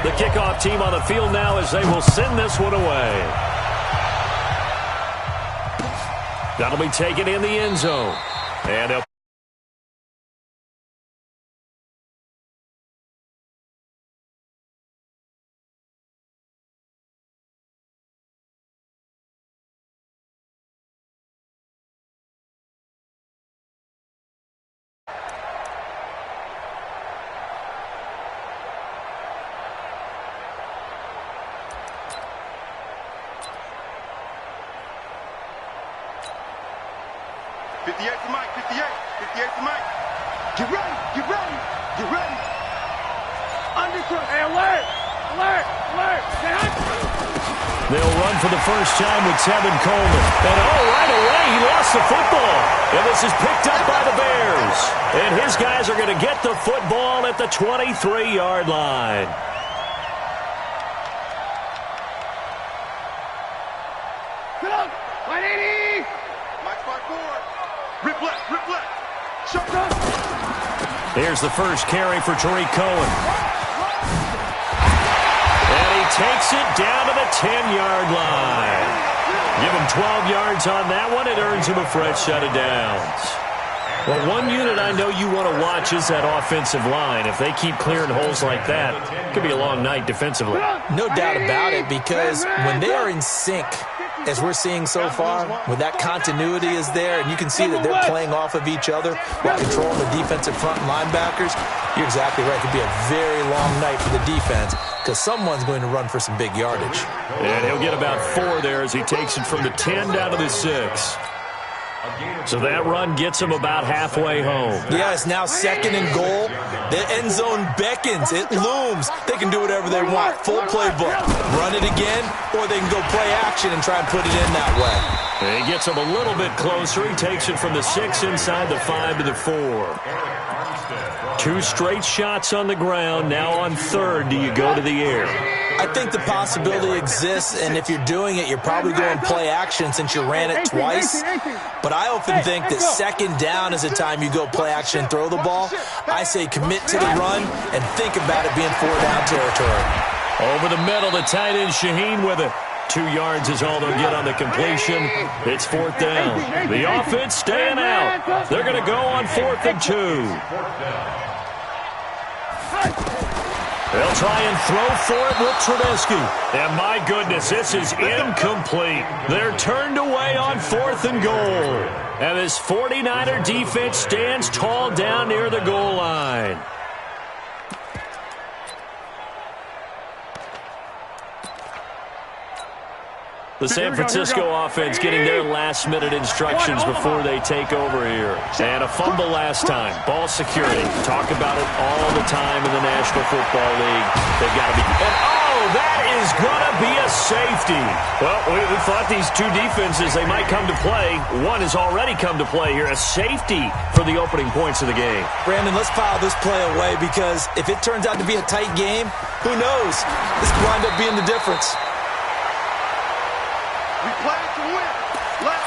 The kickoff team on the field now as they will send this one away. That'll be taken in the end zone. And they'll they'll run for the first time with Tevin Coleman. And right away, he lost the football. And this is picked up by the Bears. And his guys are going to get the football at the 23-yard line. Get up! 180! Mike 5-4. Rip left, rip left. Shotgun! Here's the first carry for Tariq Cohen. And he takes it down to the 10-yard line. Give him 12 yards on that one. It earns him a fresh set of downs. Well, one unit I know you want to watch is that offensive line. If they keep clearing holes like that, it could be a long night defensively. No doubt about it, because when they are in sync, as we're seeing so far, when that continuity is there, and you can see that they're playing off of each other while controlling the defensive front and linebackers, you're exactly right. It could be a very long night for the defense because someone's going to run for some big yardage. And he'll get about 4 there as he takes it from the 10 down to the 6. So that run gets him about halfway home. Yeah, it's now 2nd and goal. The end zone beckons. It looms. They can do whatever they want. Full playbook. Run it again, or they can go play action and try and put it in that way. And he gets him a little bit closer. He takes it from the 6 inside the 5 to the 4. 2 straight shots on the ground. Now on 3rd, do you go to the air? I think the possibility exists, and if you're doing it, you're probably going play action since you ran it twice. But I often think that 2nd down is the time you go play action and throw the ball. I say commit to the run and think about it being 4-down territory. Over the middle, the tight end Shaheen with it. 2 yards is all they'll get on the completion. It's 4th down. The offense staying out. They're going to go on 4th and 2. They'll try and throw for it with Trubisky. And my goodness, this is incomplete. They're turned away on 4th and goal. And this 49er defense stands tall down near the goal line. The San Francisco offense getting their last-minute instructions before they take over here. And a fumble last time. Ball security. Talk about it all the time in the National Football League. They've got to be... And that is going to be a safety. Well, we thought these 2 defenses, they might come to play. One has already come to play here. A safety for the opening points of the game. Brandon, let's file this play away because if it turns out to be a tight game, who knows? This could wind up being the difference. We play to win. Let's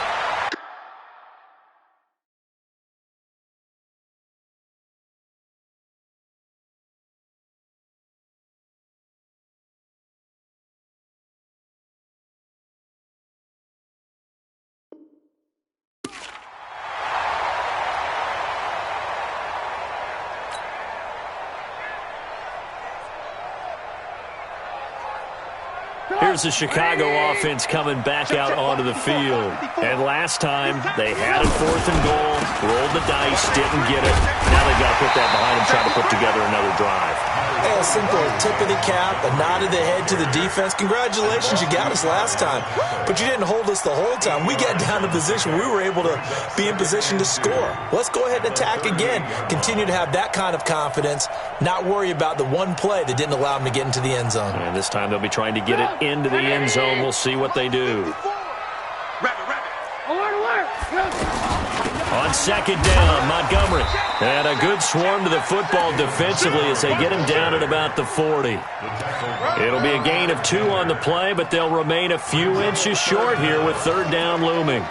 Here's the Chicago offense coming back out onto the field. And last time, they had it 4th and goal, rolled the dice, didn't get it. Now they've got to put that behind them, try to put together another drive. Hey, a simple tip of the cap, a nod of the head to the defense. Congratulations, you got us last time. But you didn't hold us the whole time. We got down to position. We were able to be in position to score. Let's go ahead and attack again. Continue to have that kind of confidence, not worry about the one play that didn't allow them to get into the end zone. And this time they'll be trying to get it into the end zone. We'll see what they do. On 2nd down, Montgomery. And a good swarm to the football defensively as they get him down at about the 40. It'll be a gain of 2 on the play, but they'll remain a few inches short here with 3rd down looming.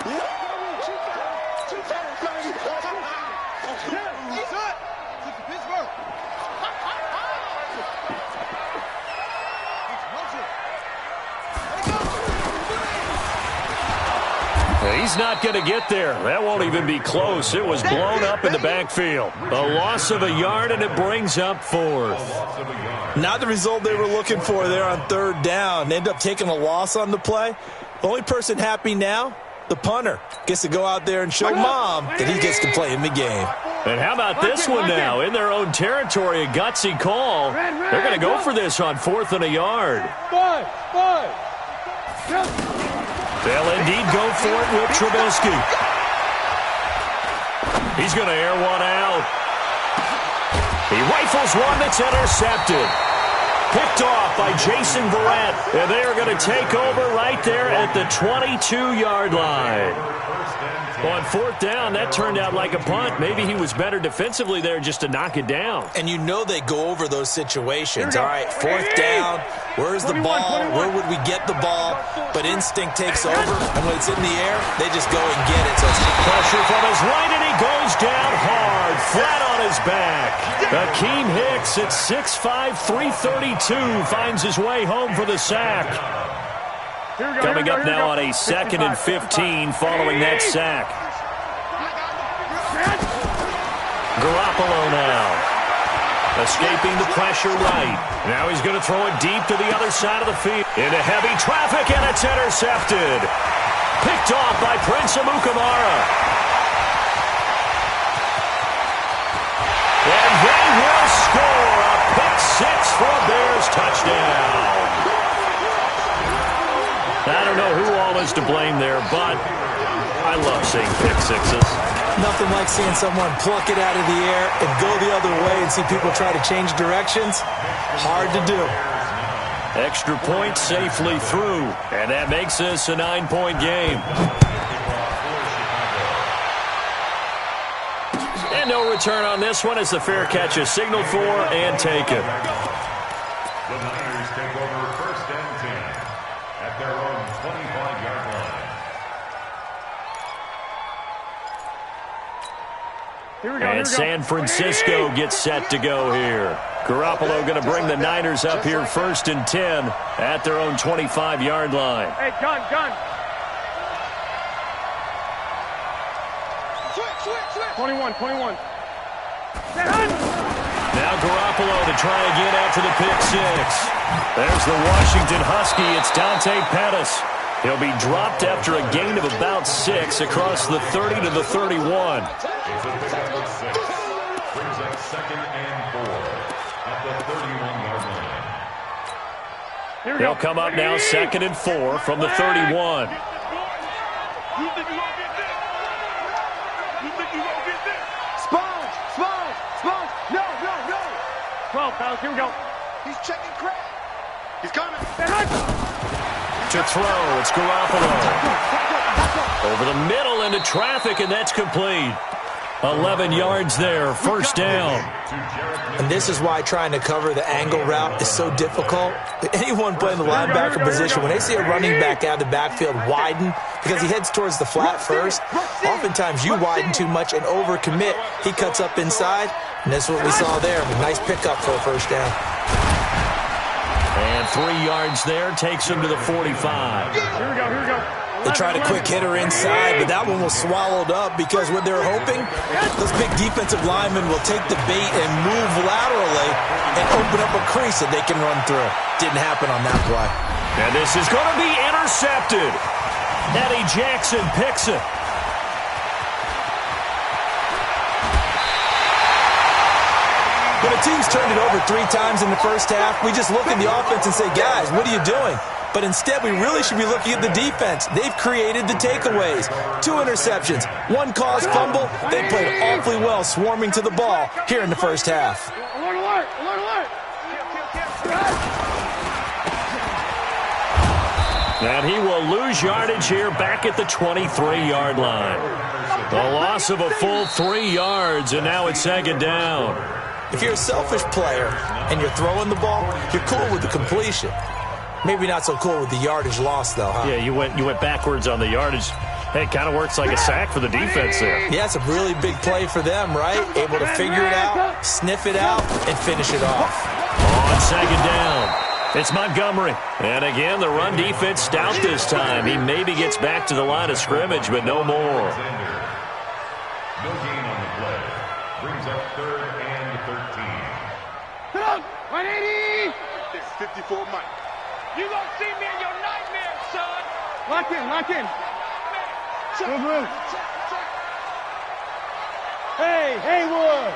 He's not going to get there. That won't even be close. It was blown up in the backfield. A loss of a yard, and it brings up fourth. Not the result they were looking for there on third down. They end up taking a loss on the play. The only person happy now, the punter, gets to go out there and show Mom that he gets to play in the game. And how about this one now? In their own territory, a gutsy call. They're going to go for this on 4th and a yard. They'll indeed go for it with Trubisky. He's going to air one out. He rifles one that's intercepted. Picked off by Jason Verrett. And they are going to take over right there at the 22-yard line. On 4th down, that turned out like a punt. Maybe he was better defensively there just to knock it down. And you know they go over those situations. All right, 4th down. Where's the ball? Where would we get the ball? But instinct takes over, and when it's in the air, they just go and get it. So it's pressure from his right, and he goes down hard, flat on his back. Akeem Hicks at 6'5", 332 finds his way home for the sack. Coming up now on a 2nd and 15 following that sack. Garoppolo now. Escaping the pressure right. Now he's going to throw it deep to the other side of the field. Into heavy traffic, and it's intercepted. Picked off by Prince Amukamara. And they will score a pick-6 for a Bears touchdown. I don't know who all is to blame there, but I love seeing pick-6s. Nothing like seeing someone pluck it out of the air and go the other way and see people try to change directions. Hard to do. Extra point safely through, and that makes this a 9-point game. And no return on this one as the fair catch is signaled for and taken. The Niners take over 1st and 10 at their own 25-yard line. And San Francisco gets set to go here. Garoppolo going to bring the Niners up here 1st and 10 at their own 25-yard line. Hey, gun. Switch. 21. Now Garoppolo to try again after the pick-6. There's the Washington Husky. It's Dante Pettis. He'll be dropped after a gain of about 6 across the 30 to the 31. Brings up 2nd and 4 at the 31-yard line. He'll come up now 2nd and 4 from the 31. Sponge. No. 12 fouls. Here we go. He's checking crap. He's coming. To throw, it's Garoppolo. Over the middle into traffic, and that's complete. 11 yards there, 1st down. And this is why trying to cover the angle route is so difficult. Anyone playing the linebacker position, when they see a running back out of the backfield widen, because he heads towards the flat first, oftentimes you widen too much and overcommit. He cuts up inside, and that's what we saw there. A nice pickup for a 1st down. And 3 yards there takes him to the 45. Here we go. They tried a quick hitter inside, but that one was swallowed up because what they're hoping, those big defensive linemen will take the bait and move laterally and open up a crease that they can run through. Didn't happen on that play. And this is going to be intercepted. Eddie Jackson picks it. When a team's turned it over 3 times in the 1st half, we just look at the offense and say, guys, what are you doing? But instead, we really should be looking at the defense. They've created the takeaways. 2 interceptions, 1 caused fumble. They played awfully well swarming to the ball here in the 1st half. Alert. And he will lose yardage here back at the 23-yard line. The loss of a full 3 yards, and now it's 2nd down. If you're a selfish player and you're throwing the ball, you're cool with the completion. Maybe not so cool with the yardage loss, though, huh? Yeah, you went backwards on the yardage. Hey, it kind of works like a sack for the defense there. Yeah, it's a really big play for them, right? Able to figure it out, sniff it out, and finish it off. On 2nd down. It's Montgomery. And again, the run defense stout this time. He maybe gets back to the line of scrimmage, but no more. No gain on the play. Brings up 3rd and 13. Come on, 180. It's 54 Mike. You gonna see me in your nightmares, son. Lock in, lock in. Move, move. Hey, Haywood.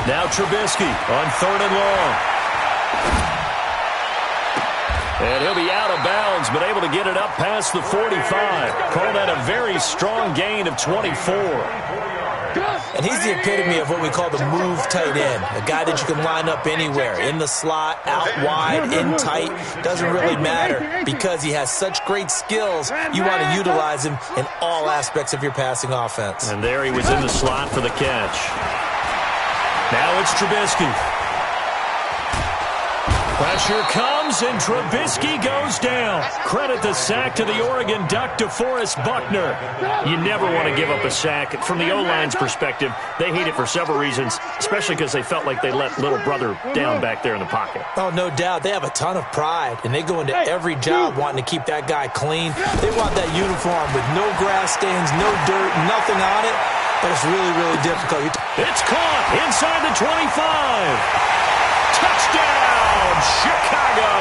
Now Trubisky on 3rd and long. And he'll be out of bounds, but able to get it up past the 45. Call that a very strong gain of 24. And he's the epitome of what we call the move tight end, a guy that you can line up anywhere, in the slot, out wide, in tight, doesn't really matter because he has such great skills. You want to utilize him in all aspects of your passing offense. And there he was in the slot for the catch. Now it's Trubisky. Pressure comes, and Trubisky goes down. Credit the sack to the Oregon Duck, DeForest Buckner. You never want to give up a sack. From the O-line's perspective, they hate it for several reasons, especially because they felt like they let little brother down back there in the pocket. Oh, no doubt. They have a ton of pride, and they go into every job wanting to keep that guy clean. They want that uniform with no grass stains, no dirt, nothing on it, but it's really, really difficult. It's caught inside the 25. Touchdown, Chicago!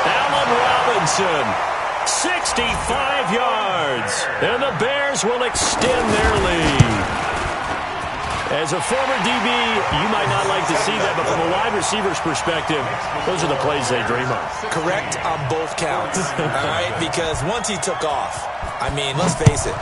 Allen Robinson, 65 yards, and the Bears will extend their lead. As a former DB, you might not like to see that, but from a wide receiver's perspective, those are the plays they dream of. Correct on both counts, all right? Because once he took off, I mean, let's face it,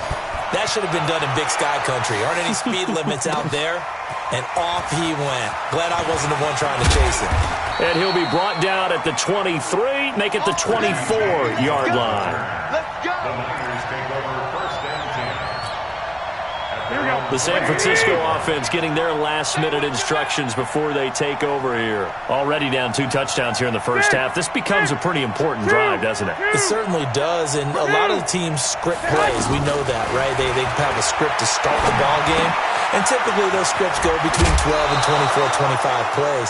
that should have been done in Big Sky Country. Aren't any speed limits out there? And off he went. Glad I wasn't the one trying to chase him. And he'll be brought down at the 23, make it the 24-yard line. Let's go. The Niners take over 1st and 10. Here we go. The San Francisco offense getting their last-minute instructions before they take over here. Already down 2 touchdowns here in the first half. This becomes a pretty important drive, doesn't it? It certainly does, and a lot of the teams script plays. We know that, right? They have a script to start the ball game, and typically those scripts go between 12 and 24, 25 plays.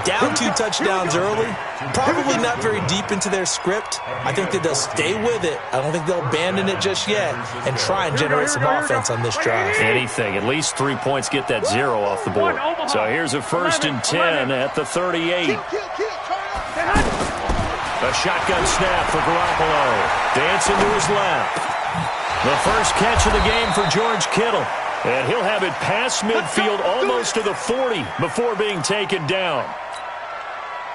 Down 2 touchdowns early, probably not very deep into their script. I think that they'll stay with it. I don't think they'll abandon it just yet and try and generate some offense on this drive. Anything. At least 3 points get that 0 off the board. So here's a 1st and 10 at the 38. A shotgun snap for Garoppolo. Dancing to his left. The first catch of the game for George Kittle. And he'll have it past midfield almost to the 40 before being taken down.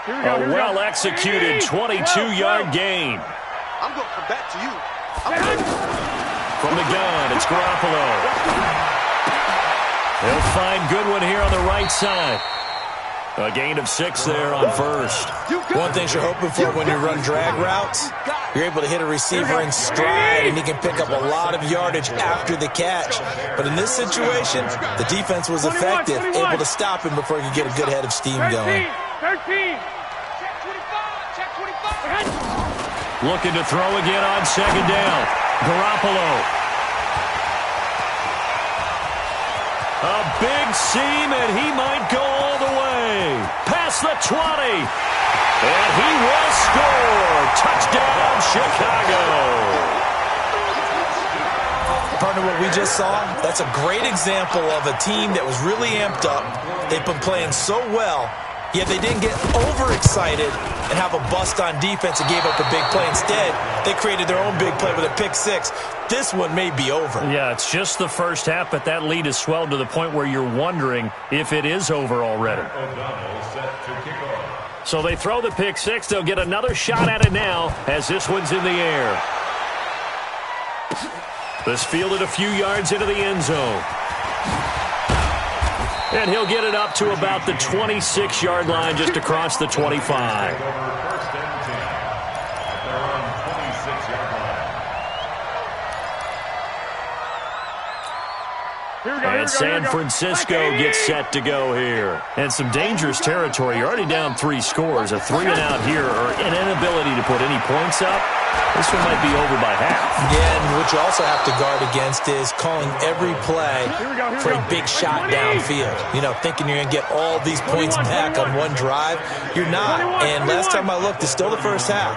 A well-executed 22-yard gain. I'm going to come back to you. From the gun, it's Garoppolo. He'll find Goodwin here on the right side. A gain of 6 there on 1st. One thing you're hoping for when you run drag routes, you're able to hit a receiver in stride, and he can pick up a lot of yardage after the catch. But in this situation, the defense was effective, able to stop him before he could get a good head of steam going. 13. Looking to throw again on 2nd down. Garoppolo. A big seam, and he might go all the way. Past the 20. And he will score. Touchdown, Chicago. Partner, what we just saw, that's a great example of a team that was really amped up. They've been playing so well, yet they didn't get overexcited and have a bust on defense and gave up a big play. Instead, they created their own big play with a pick 6. This one may be over. Yeah, it's just the first half, but that lead has swelled to the point where you're wondering if it is over already. O'Donnell set to kick off. So they throw the pick 6. They'll get another shot at it now as this one's in the air. This fielded a few yards into the end zone. And he'll get it up to about the 26-yard line just across the 25. Take over 1st and 10 at their own 26-yard line. And San Francisco gets set to go here. And some dangerous territory. You're already down 3 scores. A 3-and-out here or an inability to put any points up. This one might be over by half. Yeah, and what you also have to guard against is calling every play for a big shot downfield. You know, thinking you're going to get all these points back on one drive. You're not. And last time I looked, it's still the first half.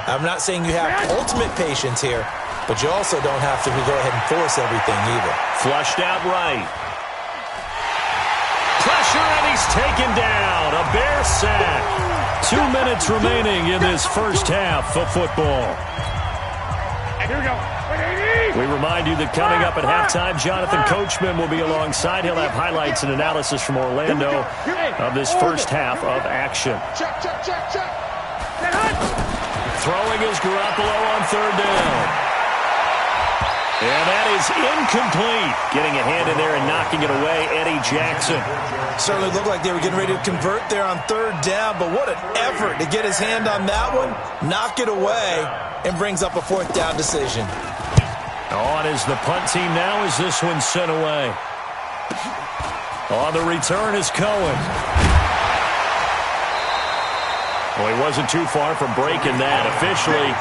I'm not saying you have ultimate patience here, but you also don't have to go ahead and force everything either. Flushed out right. Pressure, and he's taken down. A Bear sack. 2 minutes remaining in this first half of football. Here we go. We remind you that coming up at halftime, Jonathan Coachman will be alongside. He'll have highlights and analysis from Orlando of this first half of action. Check. Throwing is Garoppolo on 3rd down. And that is incomplete. Getting a hand in there and knocking it away, Eddie Jackson. Certainly looked like they were getting ready to convert there on 3rd down, but what an effort to get his hand on that one, knock it away, and brings up a 4th down decision. On is the punt team now as this one's sent away. On the return is Cohen. Well, he wasn't too far from breaking that. Officially,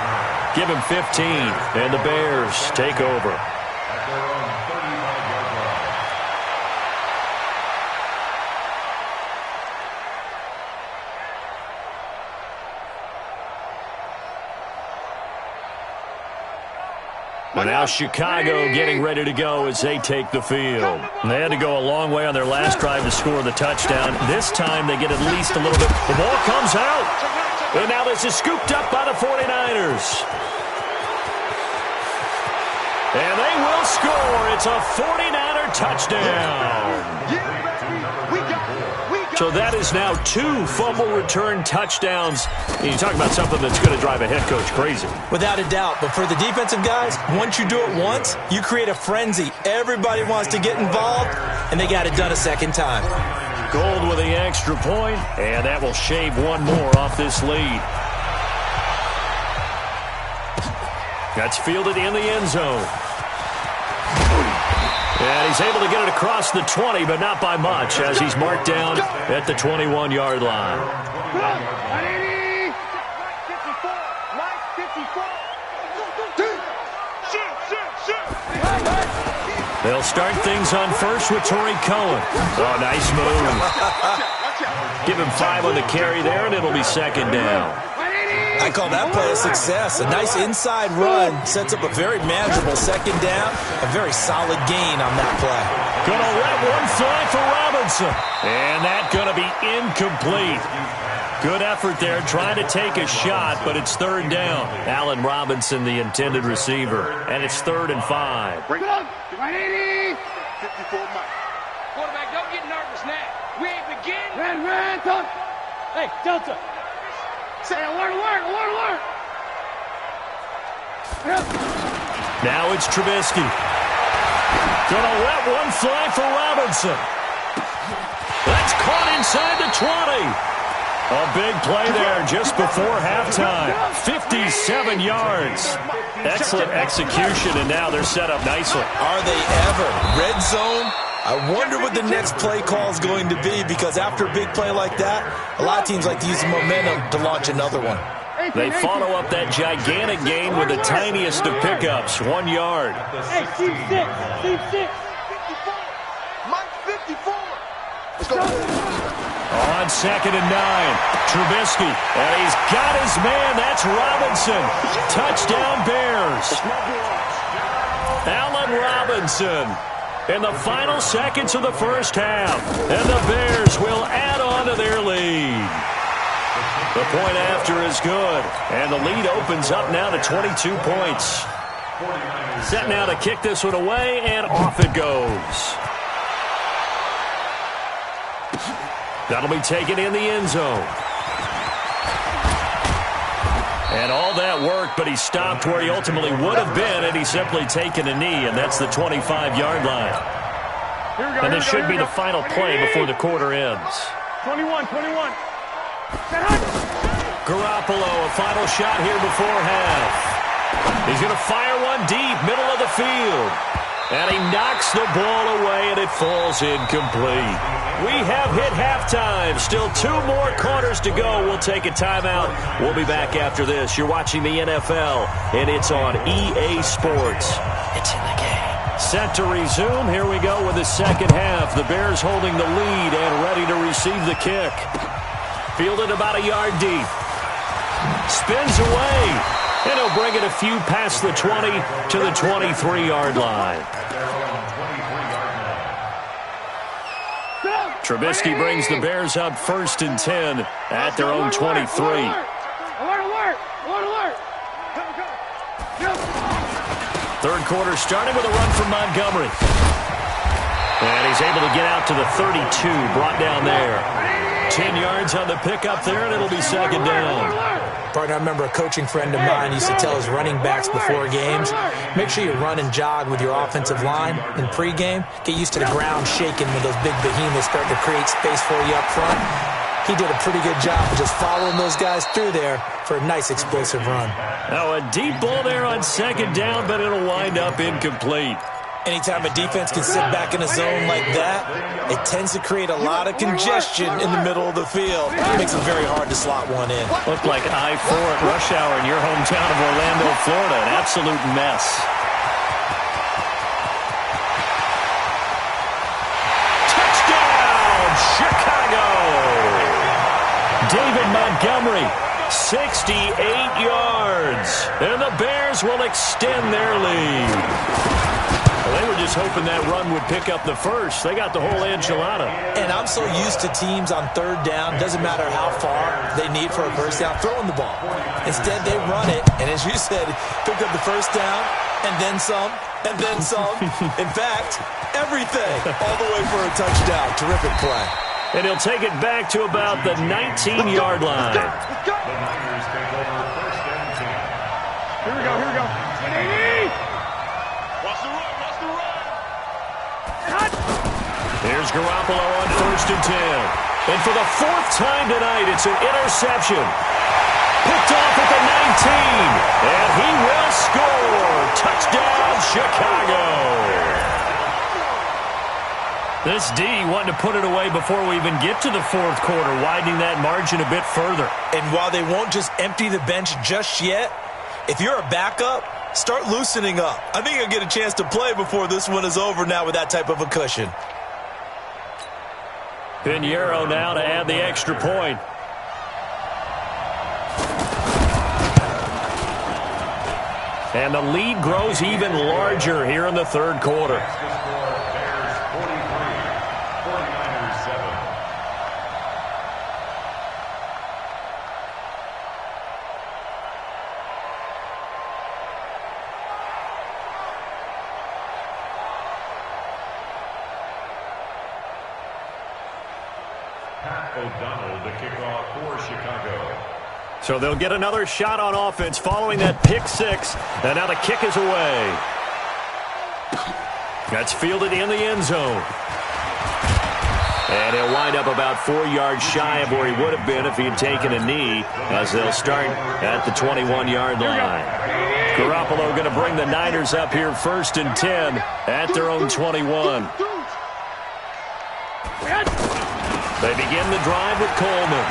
give him 15, and the Bears take over. At their own 35-yard line. Well, now Chicago getting ready to go as they take the field. They had to go a long way on their last drive to score the touchdown. This time they get at least a little bit. The ball comes out. And now this is scooped up by the 49ers. And they will score. It's a 49er touchdown. So that is now 2 fumble return touchdowns. And you talk about something that's going to drive a head coach crazy. Without a doubt. But for the defensive guys, once you do it once, you create a frenzy. Everybody wants to get involved, and they got it done a second time. Gold with the extra point, and that will shave 1 more off this lead. That's fielded in the end zone. And he's able to get it across the 20, but not by much, as he's marked down at the 21-yard line. They'll start things on first with Torrey Cohen. Oh, nice move. Give him 5 on the carry there, and it'll be 2nd down. I call that play a success. A nice inside run sets up a very manageable 2nd down. A very solid gain on that play. Gonna let one fly for Robinson. And that gonna be incomplete. Good effort there, trying to take a shot, but it's 3rd down. Allen Robinson, the intended receiver. And it's 3rd and 5. Bring it up. 54 Mike. Quarterback, don't get nervous now. We ain't begin. Ran, talk. Hey, Delta. Say alert. Now it's Trubisky. Gonna let one fly for Robinson. That's caught inside the 20. A big play there just before halftime. 57 yards. Excellent execution, and now they're set up nicely. Are they ever? Red zone? I wonder what the next play call is going to be, because after a big play like that, a lot of teams like to use the momentum to launch another one. They follow up that gigantic gain with the tiniest of pickups, 1 yard. Hey, team 6. Mike 54. Let's go. On 2nd and 9, Trubisky, and he's got his man. That's Robinson. Touchdown Bears. Allen Robinson in the final seconds of the first half, and the Bears will add on to their lead. The point after is good, and the lead opens up now to 22 points. Set now to kick this one away, and off it goes. That'll be taken in the end zone. And all that work, but he stopped where he ultimately would have been, and he's simply taken a knee, and that's the 25-yard line. And this should be the final play before the quarter ends. 21. Garoppolo, a final shot here before half. He's going to fire one deep, middle of the field. And he knocks the ball away, and it falls incomplete. We have hit halftime. Still 2 more quarters to go. We'll take a timeout. We'll be back after this. You're watching the NFL, and it's on EA Sports. It's in the game. Set to resume. Here we go with the second half. The Bears holding the lead and ready to receive the kick. Fielded about a yard deep. Spins away. And he'll bring it a few past the 20 to the 23-yard line. Trubisky brings the Bears up 1st and 10 at their own 23. Third quarter starting with a run from Montgomery. And he's able to get out to the 32, brought down there. 10 yards on the pickup there, and it'll be second down. Partner, I remember a coaching friend of mine used to tell his running backs before games, make sure you run and jog with your offensive line in pregame. Get used to the ground shaking when those big behemoths start to create space for you up front. He did a pretty good job of just following those guys through there for a nice explosive run. Now a deep ball there on second down, but it'll wind up incomplete. Anytime a defense can sit back in a zone like that, it tends to create a lot of congestion in the middle of the field. It makes it very hard to slot one in. Looked like I-4 at rush hour in your hometown of Orlando, Florida. An absolute mess. Touchdown, Chicago! David Montgomery, 68 yards. And the Bears will extend their lead. Well, they were just hoping that run would pick up the first. They got the whole enchilada. And I'm so used to teams on third down, doesn't matter how far they need for a first down, throwing the ball. Instead, they run it, and as you said, pick up the first down, and then some, and then some. In fact, everything, all the way for a touchdown. Terrific play. And he'll take it back to about the 19-yard line. The Niners take over 1st and 10. Here we go. Here's Garoppolo on 1st and 10. And for the 4th time tonight, it's an interception. Picked off at the 19. And he will score. Touchdown, Chicago. This D wanting to put it away before we even get to the 4th quarter, widening that margin a bit further. And while they won't just empty the bench just yet, if you're a backup, start loosening up. I think you'll get a chance to play before this one is over now with that type of a cushion. Pinheiro now to add the extra point. And the lead grows even larger here in the 3rd quarter. Bears 43, 49ers 7. Pat O'Donnell to kick off for Chicago. So they'll get another shot on offense following that pick 6. And now the kick is away. That's fielded in the end zone. And he'll wind up about 4 yards shy of where he would have been if he had taken a knee, as they'll start at the 21-yard line. Garoppolo going to bring the Niners up here 1st and 10 at their own 21. They begin the drive with Coleman.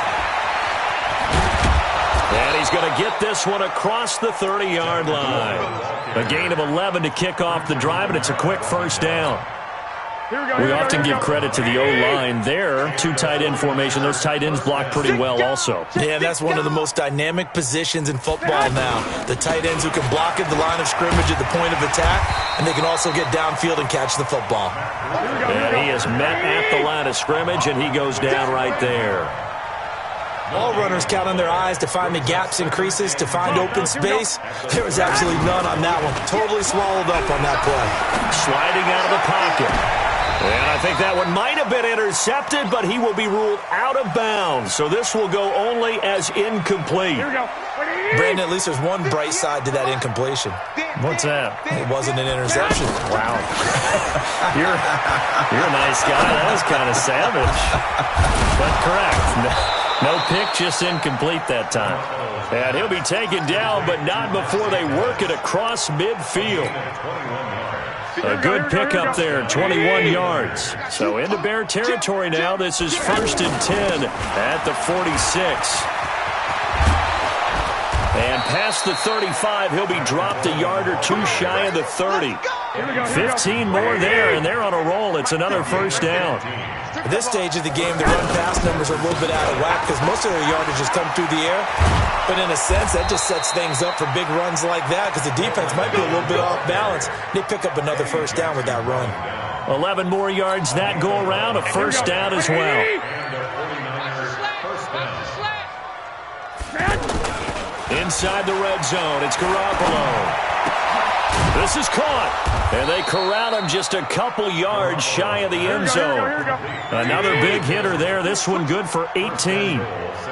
And he's going to get this one across the 30-yard line. A gain of 11 to kick off the drive, and it's a quick first down. We often give credit to the O-line there. 2 tight end formation. Those tight ends block pretty well also. Yeah, that's one of the most dynamic positions in football now. The tight ends who can block at the line of scrimmage at the point of attack, and they can also get downfield and catch the football. And he is met at the line of scrimmage, and he goes down right there. All runners count on their eyes to find the gaps and creases, to find open space. There was absolutely none on that one. Totally swallowed up on that play. Sliding out of the pocket. And I think that one might have been intercepted, but he will be ruled out of bounds. So this will go only as incomplete. Here we go. Brandon, at least there's one bright side to that incompletion. What's that? It wasn't an interception. Wow. You're a nice guy. That was kind of savage. But correct. No pick, just incomplete that time. And he'll be taken down, but not before they work it across midfield. A good pickup there, 21 yards. So into Bear territory now. This is 1st and 10 at the 46. And past the 35, he'll be dropped a yard or two shy of the 30. 15 more there, and they're on a roll. It's another first down. At this stage of the game, the run-pass numbers are a little bit out of whack because most of their yardage has come through the air. But in a sense, that just sets things up for big runs like that because the defense might be a little bit off balance. They pick up another first down with that run. 11 more yards that go around, a first down as well. Inside the red zone, it's Garoppolo. This is caught, and they corral him just a couple yards shy of the end zone. Another big hitter there, this one good for 18.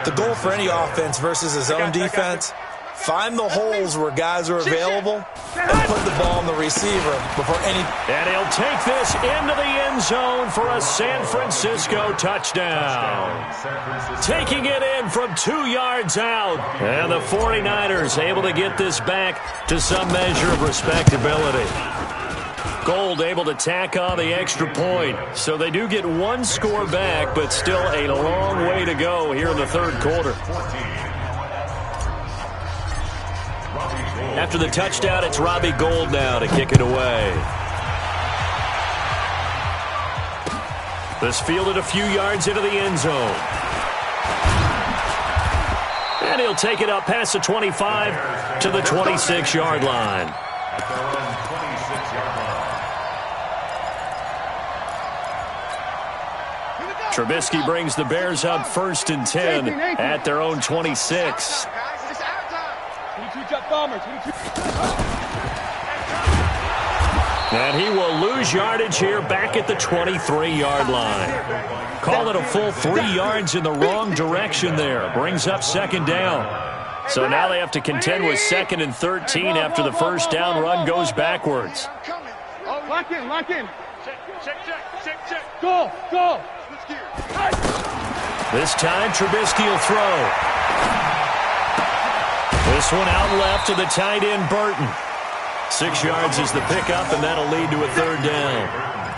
The goal for any offense versus his own defense, find the holes where guys are available and put the ball on the receiver before any... And he'll take this into the end zone for a San Francisco touchdown. Taking it in from 2 yards out. And the 49ers able to get this back to some measure of respectability. Gold able to tack on the extra point. So they do get one score back, but still a long way to go here in the third quarter. After the touchdown, it's Robbie Gould now to kick it away. This fielded a few yards into the end zone. And he'll take it up past the 25 to the 26-yard line. Trubisky brings the Bears up 1st and 10 at their own 26. And he will lose yardage here back at the 23-yard line. Call it a full 3 yards in the wrong direction there. Brings up 2nd down. So now they have to contend with 2nd and 13 after the first down run goes backwards. Lock in, lock in. Check. Go. This time Trubisky will throw. This one out left to the tight end, Burton. 6 yards is the pickup, and that'll lead to a 3rd down.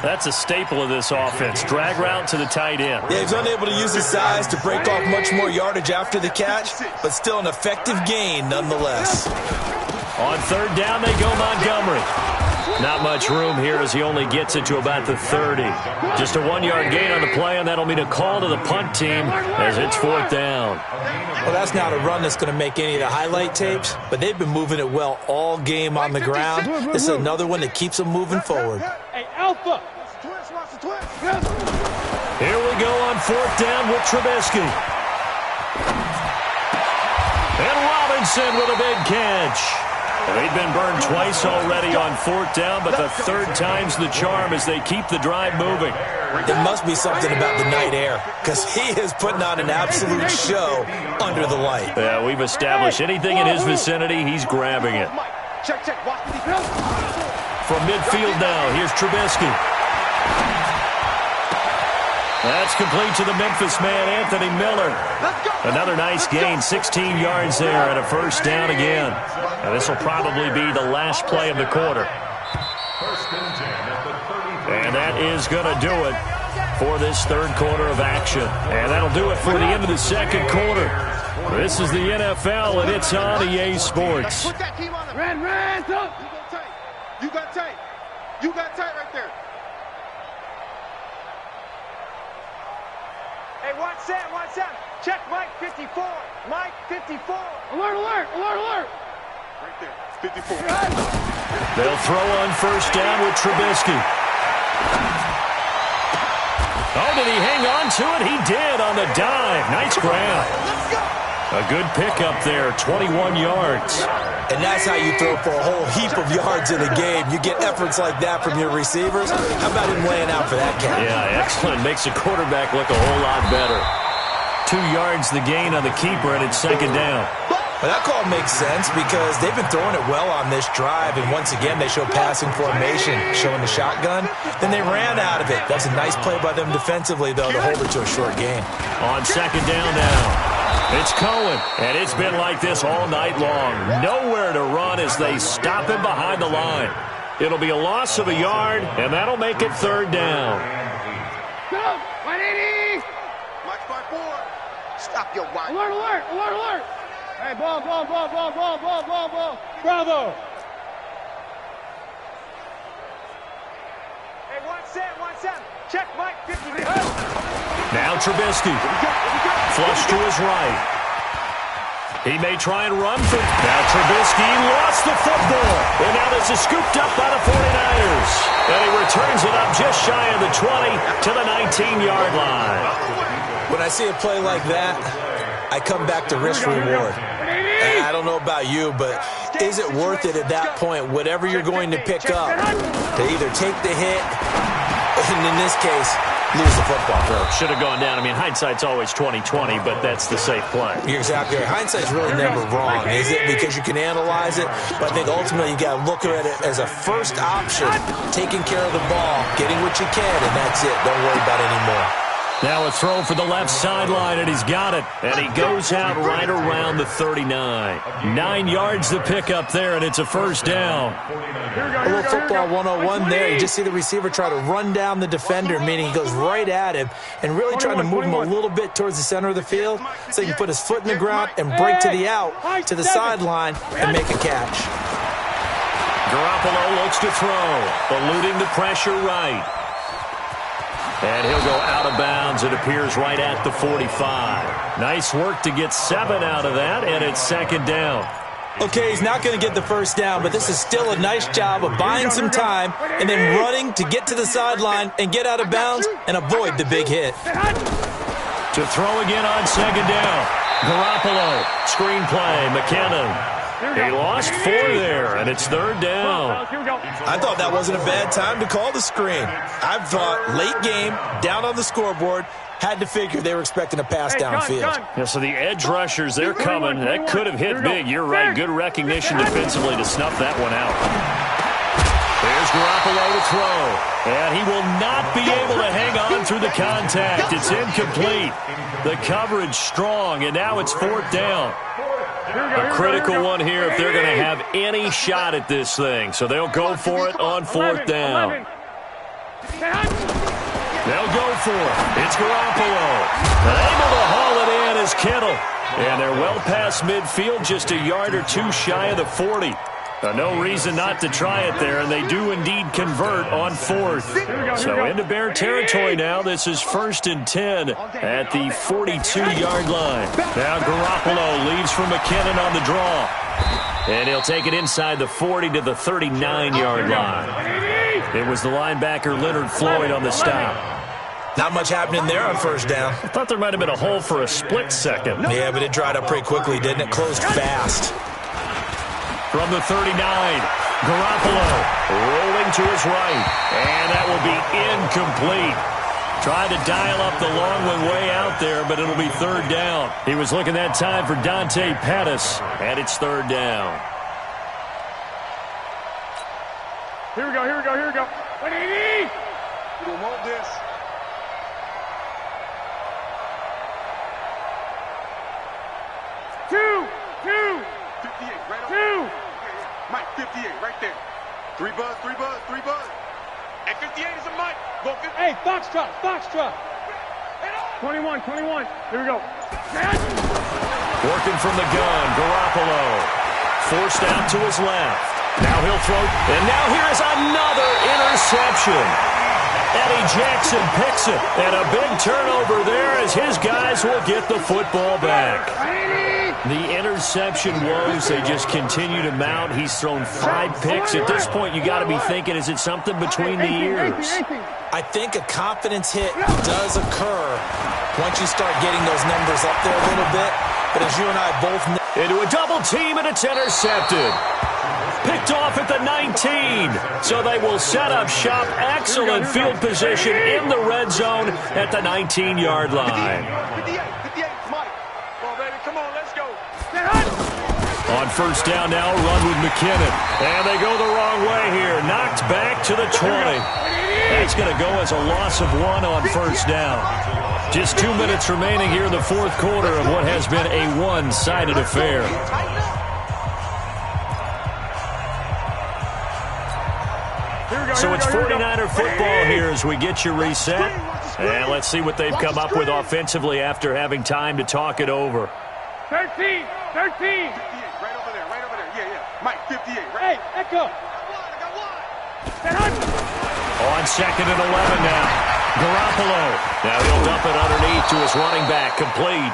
That's a staple of this offense. Drag route to the tight end. Yeah, he's unable to use his size to break off much more yardage after the catch, but still an effective gain nonetheless. On 3rd down, they go Montgomery. Not much room here as he only gets it to about the 30. Just a 1-yard gain on the play, and that'll mean a call to the punt team as it's 4th down. Well, that's not a run that's going to make any of the highlight tapes, but they've been moving it well all game on the ground. This is another one that keeps them moving forward. Hey, Alpha. Here we go on 4th down with Trubisky. And Robinson with a big catch. They've been burned twice already on 4th down, but the 3rd time's the charm as they keep the drive moving. There must be something about the night air, because he is putting on an absolute show under the light. Yeah, we've established anything in his vicinity, he's grabbing it. From midfield now, here's Trubisky. That's complete to the Memphis man, Anthony Miller. Another nice gain, 16 yards there, and a first down again. Now, this will probably be the last play of the quarter. And that is going to do it for this third quarter of action. And that'll do it for the end of the second quarter. This is the NFL, and it's on EA Sports. Ran, You got tight. You got tight right there. Hey, watch that. Check Mike 54. Mike 54. Alert. Right there. 54. They'll throw on first down with Trubisky. Oh, did he hang on to it? He did on the dive. Nice grab. A good pickup there, 21 yards. And that's how you throw for a whole heap of yards in a game. You get efforts like that from your receivers. How about him laying out for that catch? Yeah, excellent. Makes the quarterback look a whole lot better. 2 yards the gain on the keeper, and it's second down. Well, that call makes sense because they've been throwing it well on this drive, and once again, they show passing formation, showing the shotgun. Then they ran out of it. That's a nice play by them defensively, though, to hold it to a short gain. On second down now. It's Cohen, and it's been like this all night long. Nowhere to run as they stop him behind the line. It'll be a loss of a yard, and that'll make it third down. Go! 180! Watch by 4. Stop your whine. Alert, alert, alert, alert! Hey, ball. Bravo! Hey, one set. Check, Mike. Now Trubisky. Flush to his right. He may try and run for... Now Trubisky lost the football. And now this is scooped up by the 49ers. And he returns it up just shy of the 20 to the 19-yard line. When I see a play like that, I come back to risk-reward. And I don't know about you, but is it worth it at that point, whatever you're going to pick up, to either take the hit, and in this case, lose the football? Should have gone down. I mean, hindsight's always 20/20, but that's the safe play. You're exactly right. Hindsight's really never wrong, is it? Because you can analyze it, but I think ultimately you got to look at it as a first option, taking care of the ball, getting what you can, and that's it. Don't worry about it anymore. Now a throw for the left sideline, and he's got it. And he goes out right around the 39. 9 yards to pick up there, and it's a first down. A little football 101 there. You just see the receiver try to run down the defender, meaning he goes right at him and really trying to move him a little bit towards the center of the field so he can put his foot in the ground and break to the out, to the sideline, and make a catch. Garoppolo looks to throw, eluding the pressure right. And he'll go out of bounds, it appears, right at the 45. Nice work to get 7 out of that, and it's second down. Okay, he's not going to get the first down, but this is still a nice job of buying some time and then running to get to the sideline and get out of bounds and avoid the big hit. To throw again on second down. Garoppolo, screen play, McKinnon. He lost 4 there, and it's third down. I thought that wasn't a bad time to call the screen. I thought late game, down on the scoreboard, had to figure they were expecting a pass downfield. Yeah, so the edge rushers, they're coming. That could have hit big. You're right. Good recognition defensively to snuff that one out. There's Garoppolo to throw. And he will not be able to hang on through the contact. It's incomplete. The coverage strong, and now it's fourth down. A critical one here if they're going to have any shot at this thing. So they'll go for it on fourth down. They'll go for it. It's Garoppolo. Able to haul it in is Kittle. And they're well past midfield, just a yard or two shy of the 40. No reason not to try it there, and they do indeed convert on fourth. So into Bear territory now. This is 1st and 10 at the 42-yard line. Now Garoppolo leaves for McKinnon on the draw. And he'll take it inside the 40 to the 39-yard line. It was the linebacker Leonard Floyd on the stop. Not much happening there on first down. I thought there might have been a hole for a split second. Yeah, but it dried up pretty quickly, didn't it? Closed fast. From the 39, Garoppolo rolling to his right, and that will be incomplete. Tried to dial up the long one way out there, but it'll be third down. He was looking that time for Dante Pettis, and it's third down. Here we go. 180! You don't want this. Two! 58, right on. 2! Mike, 58, right there. 3 buzz. And 58 is a Mike. Go 50. Hey, Foxtrot! 21. Here we go. Working from the gun, Garoppolo. Forced out to his left. Now he'll throw, and now here's another interception. Eddie Jackson picks it, and a big turnover there as his guys will get the football back. The interception woes, they just continue to mount. He's thrown 5 picks. At this point, you got to be thinking, is it something between the ears? I think a confidence hit does occur once you start getting those numbers up there a little bit. But as you and I both know, into a double team, and it's intercepted. Picked off at the 19. So they will set up shop. Excellent field position in the red zone at the 19-yard line. 58, Mike. Come on, baby. Come on, let's go. On first down now, run with McKinnon. And they go the wrong way here. Knocked back to the 20. That's going to go as a loss of 1 on first down. Just 2 minutes remaining here in the fourth quarter of what has been a one-sided affair. So it's 49er football here as we get you reset. And let's see what they've come up with offensively after having time to talk it over. 13. 13. 58, right over there, right over there. Yeah. Mike, 58, right? Hey, Echo. On 2nd and 11 now. Garoppolo. Now he'll dump it underneath to his running back, complete.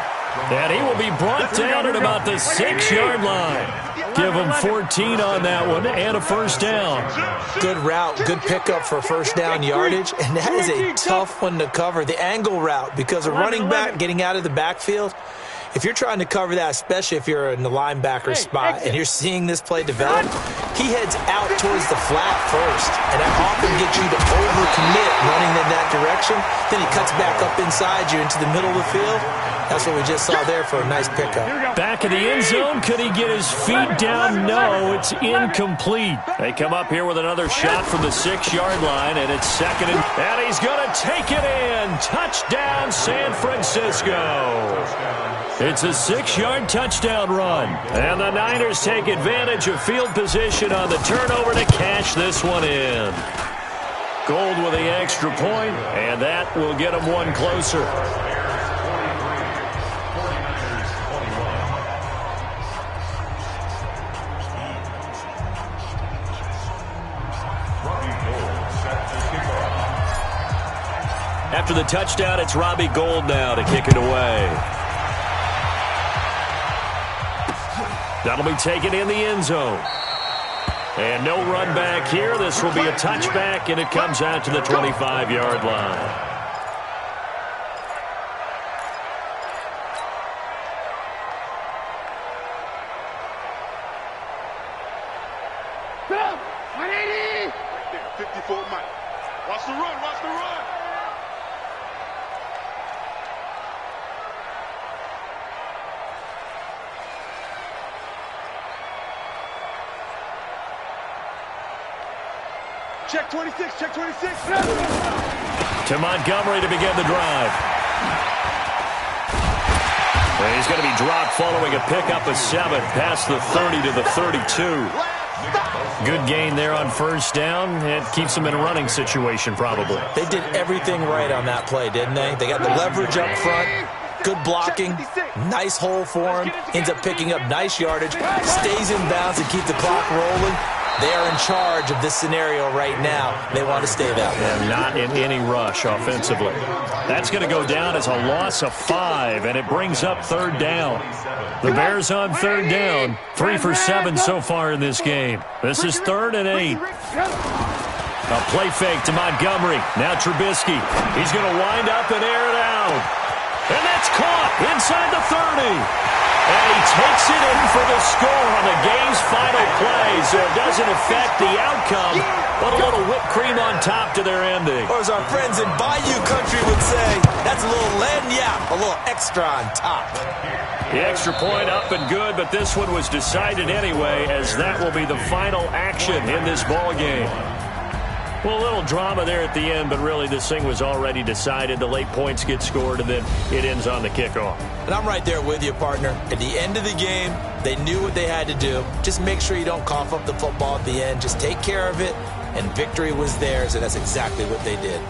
And he will be brought down at about the 6-yard line. Give him 14 on that one and a first down. Good route, good pickup for first down yardage, and that is a tough one to cover, the angle route, because a running back getting out of the backfield, if you're trying to cover that, especially if you're in the linebacker spot and you're seeing this play develop, he heads out towards the flat first, and that often gets you to overcommit running in that direction. Then he cuts back up inside you into the middle of the field. That's what we just saw there for a nice pickup. Back in the end zone. Could he get his feet down? No, it's incomplete. They come up here with another shot from the 6-yard line, and it's 2nd and he's going to take it in. Touchdown, San Francisco. It's a 6-yard touchdown run. And the Niners take advantage of field position on the turnover to cash this one in. Gold with the extra point, and that will get them one closer. After the touchdown, it's Robbie Gould now to kick it away. That'll be taken in the end zone. And no run back here. This will be a touchback, and it comes out to the 25-yard line. Go! 180! Right there, 54 Mike. Watch the run, watch the run. Check 26, check 26. To Montgomery to begin the drive. And he's going to be dropped following a pickup of 7 past the 30 to the 32. Good gain there on first down. It keeps them in a running situation probably. They did everything right on that play, didn't they? They got the leverage up front, good blocking, nice hole for him, ends up picking up nice yardage, stays in bounds and keep the clock rolling. They are in charge of this scenario right now. They want to stay that way. And not in any rush offensively. That's going to go down as a loss of 5, and it brings up 3rd down. The Bears on 3rd down, 3 for 7 so far in this game. This is 3rd and 8. A play fake to Montgomery. Now Trubisky. He's going to wind up and air it out. And that's caught inside the 30. And he takes it in for the score on the game's final play, so it doesn't affect the outcome, but a little whipped cream on top to their ending. Or as our friends in Bayou Country would say, that's a little lagniappe, a little extra on top. The extra point up and good, but this one was decided anyway, as that will be the final action in this ball game. Well, a little drama there at the end, but really this thing was already decided. The late points get scored, and then it ends on the kickoff. And I'm right there with you, partner. At the end of the game, they knew what they had to do. Just make sure you don't cough up the football at the end. Just take care of it, and victory was theirs, and that's exactly what they did.